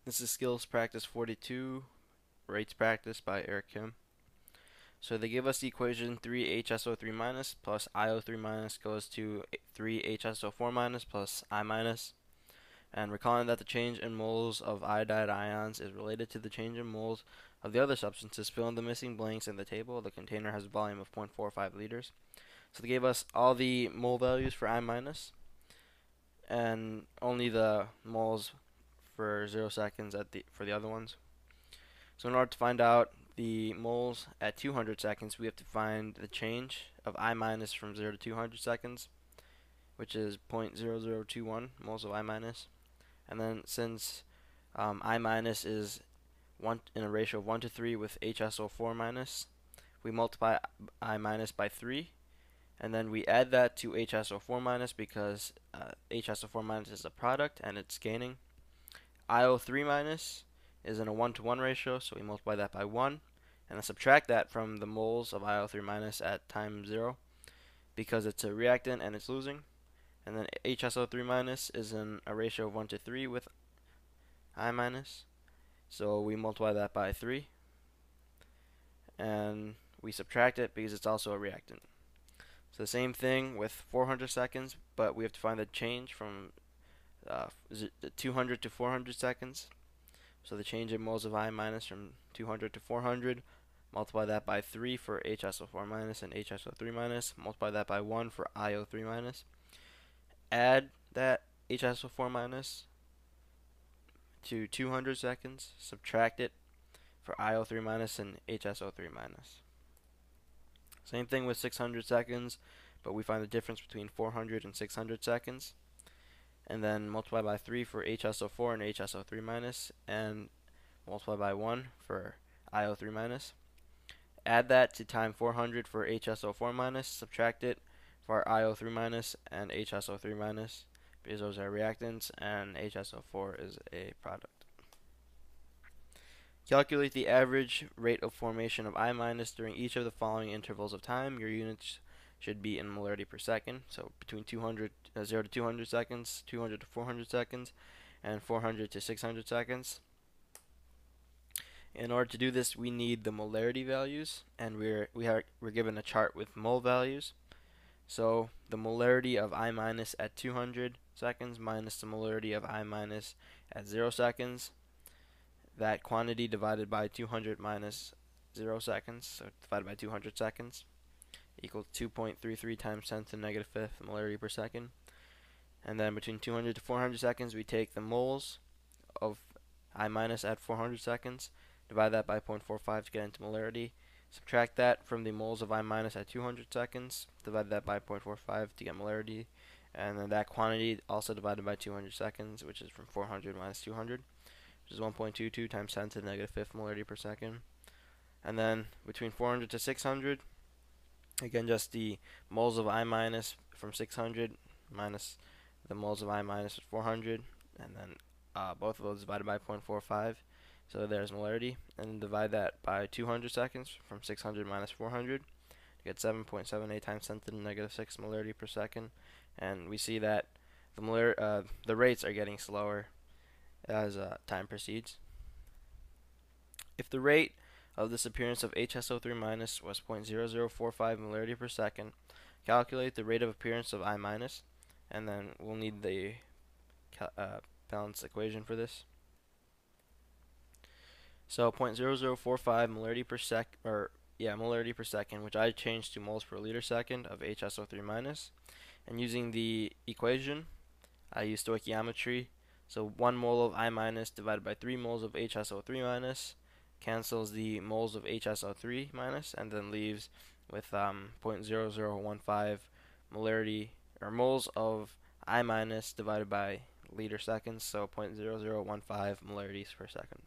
This is skills practice 42, rates practice by Eric Kim. So they give us the equation 3HSO3 minus plus IO3 minus goes to 3HSO4 minus plus I minus. And recalling that the change in moles of iodide ions is related to the change in moles of the other substances, fill in the missing blanks in the table. The container has a volume of 0.45 liters. So they gave us all the mole values for I minus and only the moles for 0 seconds for the other ones. So in order to find out the moles at 200 seconds, we have to find the change of I minus from 0 to 200 seconds, which is 0.0021 moles of I minus. And then since I minus is in a ratio of 1 to 3 with HSO4 minus, we multiply I minus by 3, and then we add that to HSO4 minus because HSO4 minus is a product and it's gaining. IO3 minus is in a 1 to 1 ratio, so we multiply that by 1, and then subtract that from the moles of IO3 minus at time 0 because it's a reactant and it's losing. And then HSO3 minus is in a ratio of 1 to 3 with I minus, so we multiply that by 3, and we subtract it because it's also a reactant. So the same thing with 400 seconds, but we have to find the change from 200 to 400 seconds. So the change in moles of I minus from 200 to 400, multiply that by 3 for HSO4 minus and HSO3 minus, multiply that by 1 for IO3 minus, add that HSO4 minus to 200 seconds, subtract it for IO3 minus and HSO3 minus. Same thing with 600 seconds, but we find the difference between 400 and 600 seconds, and then multiply by 3 for HSO4 and HSO3 minus, and multiply by 1 for IO3 minus. Add that to time 400 for HSO4 minus, subtract it for IO3 minus and HSO3 minus, because those are reactants and HSO4 is a product. Calculate the average rate of formation of I minus during each of the following intervals of time. Your units should be in molarity per second, so between 0 to 200 seconds, 200 to 400 seconds, and 400 to 600 seconds. In order to do this, we need the molarity values, and we're given a chart with mole values. So the molarity of I minus at 200 seconds minus the molarity of I minus at 0 seconds. That quantity divided by 200 minus 0 seconds, so divided by 200 seconds, equals 2.33 times 10 to the negative fifth molarity per second. And then between 200 to 400 seconds, we take the moles of I minus at 400 seconds, divide that by 0.45 to get into molarity, subtract that from the moles of I minus at 200 seconds, divide that by 0.45 to get molarity, and then that quantity also divided by 200 seconds, which is from 400 minus 200. Which is 1.22 times 10 to the negative fifth molarity per second. And then between 400 to 600, again just the moles of I minus from 600 minus the moles of I minus at 400, and then both of those divided by 0.45, so there's molarity, and divide that by 200 seconds from 600 minus 400 to get 7.78 times 10 to the negative 6 molarity per second. And we see that the rates are getting slower as time proceeds. If the rate of this appearance of HSO3 minus was 0.0045 molarity per second, calculate the rate of appearance of I minus, and then we'll need the balance equation for this. So 0.0045 molarity per second, which I changed to moles per liter second of HSO3 minus, and using the equation, I use stoichiometry. So 1 mole of I minus divided by 3 moles of HSO3 minus cancels the moles of HSO3 minus, and then leaves with 0.0015 molarity or moles of I minus divided by liter seconds, so 0.0015 molarities per second.